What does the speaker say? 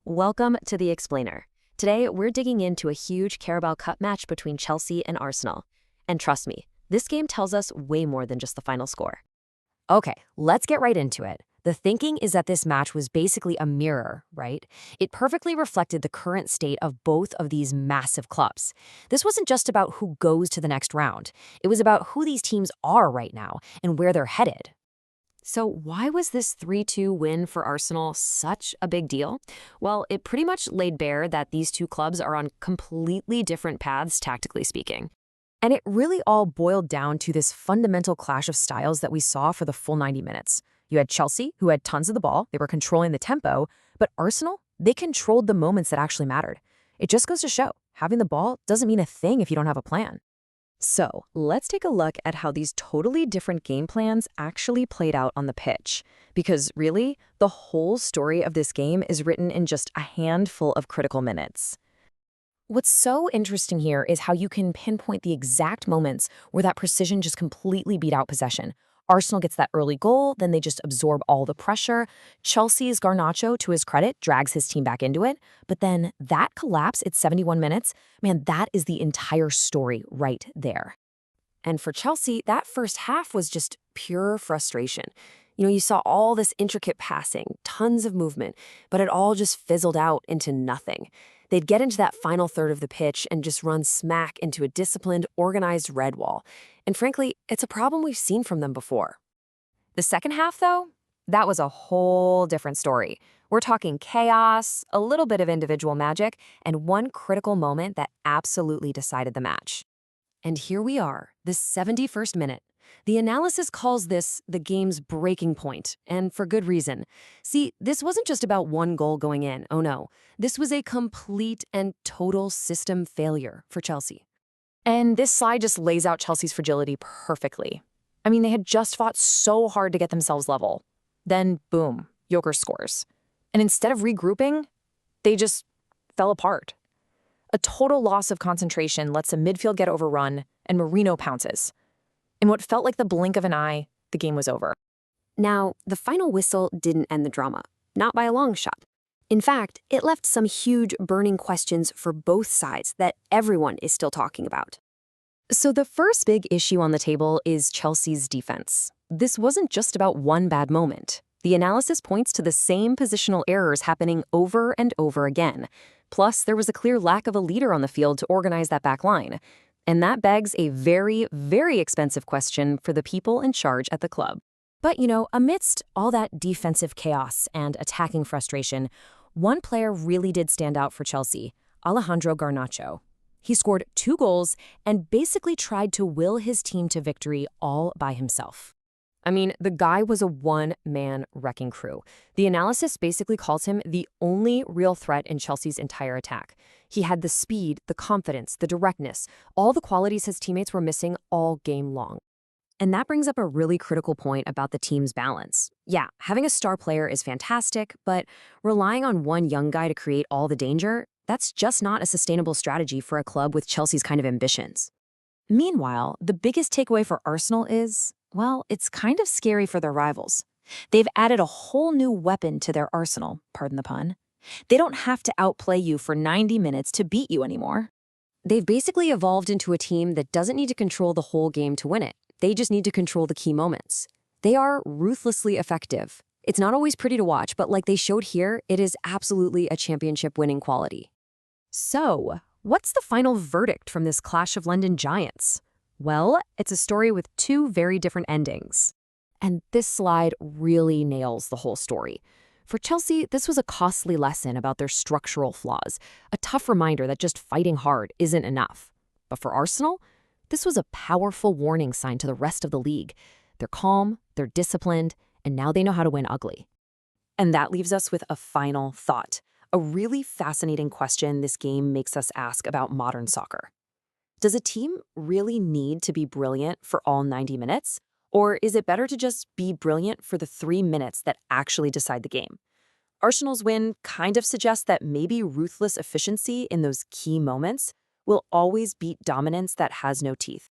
Welcome to The Explainer. Today, we're digging into a huge Carabao Cup match between Chelsea and Arsenal. And trust me, this game tells us way more than just the final score. Okay, let's get right into it. The thinking is that this match was basically a mirror, right? It perfectly reflected the current state of both of these massive clubs. This wasn't just about who goes to the next round. It was about who these teams are right now and where they're headed. So, why was this 3-2 win for Arsenal such a big deal? Well, it pretty much laid bare that these two clubs are on completely different paths, tactically speaking. And it really all boiled down to this fundamental clash of styles that we saw for the full 90 minutes. You had Chelsea, who had tons of the ball, they were controlling the tempo, but Arsenal, they controlled the moments that actually mattered. It just goes to show, having the ball doesn't mean a thing if you don't have a plan. So, let's take a look at how these totally different game plans actually played out on the pitch. Because really, the whole story of this game is written in just a handful of critical minutes. What's so interesting here is how you can pinpoint the exact moments where that precision just completely beat out possession. Arsenal gets that early goal, then they just absorb all the pressure. Chelsea's Garnacho, to his credit, drags his team back into it. But then that collapse at 71 minutes, man, that is the entire story right there. And for Chelsea, that first half was just pure frustration. You saw all this intricate passing, tons of movement, but it all just fizzled out into nothing. They'd get into that final third of the pitch and just run smack into a disciplined, organized red wall. And frankly, it's a problem we've seen from them before. The second half, though, that was a whole different story. We're talking chaos, a little bit of individual magic, and one critical moment that absolutely decided the match. And here we are, the 71st minute. The analysis calls this the game's breaking point, and for good reason. See, this wasn't just about one goal going in, oh no. This was a complete and total system failure for Chelsea. And this slide just lays out Chelsea's fragility perfectly. I mean, they had just fought so hard to get themselves level. Then, boom, Joker scores. And instead of regrouping, they just fell apart. A total loss of concentration lets a midfield get overrun, and Marino pounces. In what felt like the blink of an eye, the game was over. Now, the final whistle didn't end the drama, not by a long shot. In fact, it left some huge burning questions for both sides that everyone is still talking about. So the first big issue on the table is Chelsea's defense. This wasn't just about one bad moment. The analysis points to the same positional errors happening over and over again. Plus, there was a clear lack of a leader on the field to organize that back line. And that begs a very, very expensive question for the people in charge at the club. But, amidst all that defensive chaos and attacking frustration, one player really did stand out for Chelsea, Alejandro Garnacho. He scored 2 goals and basically tried to will his team to victory all by himself. I mean, the guy was a one-man wrecking crew. The analysis basically calls him the only real threat in Chelsea's entire attack. He had the speed, the confidence, the directness, all the qualities his teammates were missing all game long. And that brings up a really critical point about the team's balance. Yeah, having a star player is fantastic, but relying on one young guy to create all the danger, that's just not a sustainable strategy for a club with Chelsea's kind of ambitions. Meanwhile, the biggest takeaway for Arsenal is, well, it's kind of scary for their rivals. They've added a whole new weapon to their arsenal, pardon the pun. They don't have to outplay you for 90 minutes to beat you anymore. They've basically evolved into a team that doesn't need to control the whole game to win it. They just need to control the key moments. They are ruthlessly effective. It's not always pretty to watch, but like they showed here, it is absolutely a championship-winning quality. So, what's the final verdict from this clash of London giants? Well, it's a story with 2 very different endings. And this slide really nails the whole story. For Chelsea, this was a costly lesson about their structural flaws, a tough reminder that just fighting hard isn't enough. But for Arsenal, this was a powerful warning sign to the rest of the league. They're calm, they're disciplined, and now they know how to win ugly. And that leaves us with a final thought, a really fascinating question this game makes us ask about modern soccer. Does a team really need to be brilliant for all 90 minutes? Or is it better to just be brilliant for the 3 minutes that actually decide the game? Arsenal's win kind of suggests that maybe ruthless efficiency in those key moments will always beat dominance that has no teeth.